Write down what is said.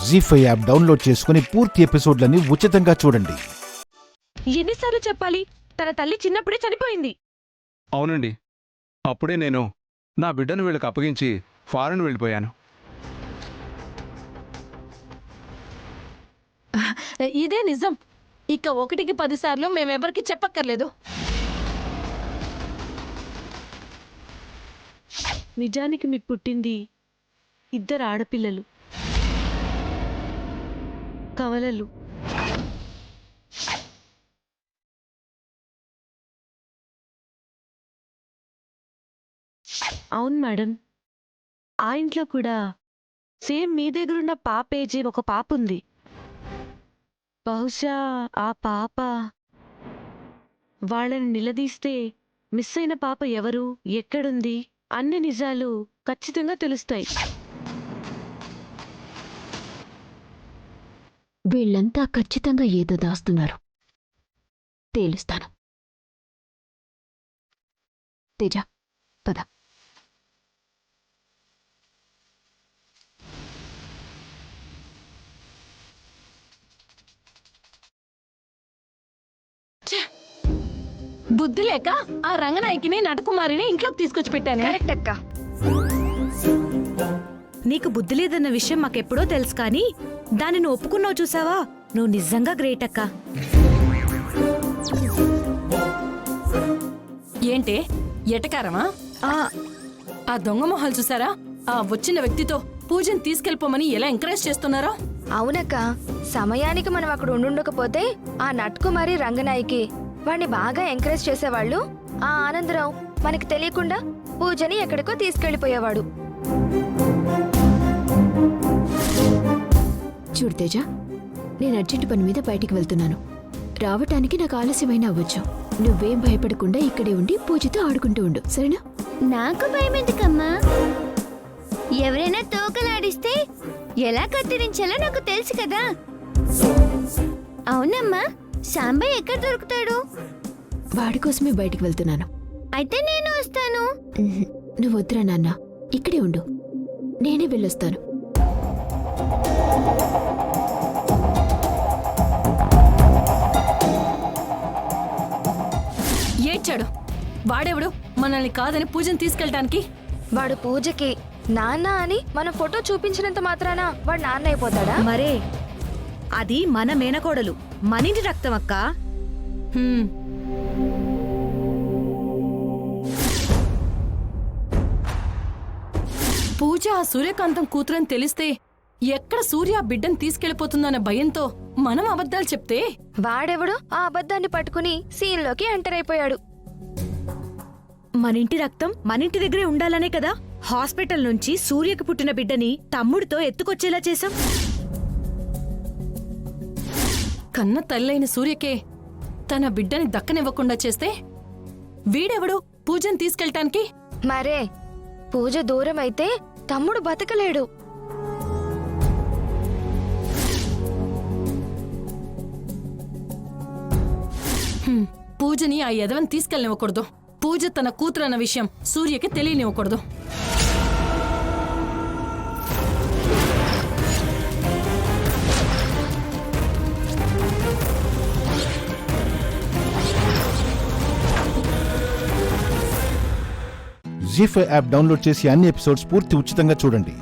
జీ5 app download చేసుకుని పూర్తి ఎపిసోడ్లని ఉచితంగా చూడండి. ఎన్నిసార్లు చెప్పాలి? తన తల్లి చిన్నప్పుడే చనిపోయింది. అవునండి, అప్పుడే నేను నా బిడ్డను వీళ్ళకి అప్పగించి ఫారెన్ వెళ్ళిపోయాను. ఇదే నిజం. ఇక 1కి 10 సార్లు మేమెవరికి చెప్పక్కర్లేదు. నిజానికి మీకు పుట్టింది 2 ఆడపిల్లలు, కవలలు. అవును మేడం, ఆ ఇంట్లో కూడా సేమ్ మీ దగ్గరున్న పాపేజీ ఒక పాప ఉంది. బహుశా ఆ పాప వాళ్ళని నిలదీస్తే మిస్ అయిన పాప ఎవరు, ఎక్కడుంది అన్ని నిజాలు ఖచ్చితంగా తెలుస్తాయి. వీళ్ళంతా ఖచ్చితంగా ఏదో దాస్తున్నారు. తేలుస్తాను. తేజ, పద. బుద్ధి లేక ఆ రంగనాయకిని నటకుమారిని ఇంట్లోకి తీసుకొచ్చి పెట్టాను. కరెక్ట్ అక్క. నీకు బుద్ధి లేదన్న విషయం మాకెప్పుడో తెలుసు, కానీ దాన్ని నువ్వు ఒప్పుకున్నావు చూసావా? నువ్వు నిజంగా గ్రేట్ అక్క. ఏంటే ఎటకారమా? ఆ దొంగ మొహాలు చూసారా? ఆ వచ్చిన వ్యక్తితో పూజను తీసుకెళ్ళిపోమని ఎలా ఎంకరేజ్ చేస్తున్నారో. అవునక్క, సమయానికి మనం అక్కడ ఉండుండకపోతే ఆ నట్కుమారి రంగనాయకి వాణ్ణి బాగా ఎంకరేజ్ చేసేవాళ్ళు. ఆ ఆనందరావు మనకి తెలియకుండా పూజని ఎక్కడికో తీసుకెళ్లిపోయేవాడు. చూడు తేజ, నేను అర్జెంట్ పని మీద బయటికి వెళ్తున్నాను. రావటానికి నాకు ఆలస్యమైన అవ్వచ్చు. నువ్వేం భయపడకుండా ఇక్కడే ఉండి పూజతో ఆడుకుంటూ ఉండు, సరేనా? నాకు భయమెందుకమ్మా? ఎవరైనా తోకలాడిస్తే ఎలా కత్తిరించాలో నాకు తెలుసు కదా. అవునమ్మా, సాంబయ్య ఎక్కడ దొరుకుతాడు? వాడి కోసమే బయటికి వెళ్తున్నాను. అయితే నేను వస్తాను. నువ్వు వద్దురా నాన్న, ఇక్కడే ఉండు, నేనే వెళ్ళొస్తాను. ఏడ్చాడు వాడెవడు మనల్ని కాదని పూజను తీసుకెళ్ళటానికి? వాడు పూజకి నాన్న అని మన ఫోటో చూపించినంత మాత్రాన వాడు నాన్న అయిపోతాడా? మరే, అది మన మేనకోడలు, మనింటి రక్తం అక్క. పూజ ఆ సూర్యకాంతం కూతురని తెలిస్తే ఎక్కడ సూర్య బిడ్డను తీసుకెళ్లిపోతుందన్న భయంతో మనం అబద్ధాలు చెప్తే వాడెవడో ఆ అబద్ధాన్ని పట్టుకుని సీన్లోకి ఎంటర్ అయిపోయాడు. మనింటి రక్తం మనింటి దగ్గరే ఉండాలనే కదా హాస్పిటల్ నుంచి సూర్యకి పుట్టిన బిడ్డని తమ్ముడితో ఎత్తుకొచ్చేలా చేశాం. కన్న తల్లైన సూర్యకే తన బిడ్డని దక్కనివ్వకుండా చేస్తే వీడెవడు పూజను తీసుకెళ్ళటానికి? మరే, పూజ దూరం అయితే తమ్ముడు బతకలేడు. పూజని ఆ యదవని తీసుకెళ్ళనివ్వకూడదు. పూజ తన కూతురన్న విషయం సూర్యకి తెలియనివ్వకూడదు. జీ5 యాప్ డౌన్లోడ్ చేసి అన్ని ఎపిసోడ్స్ పూర్తి ఉచితంగా చూడండి.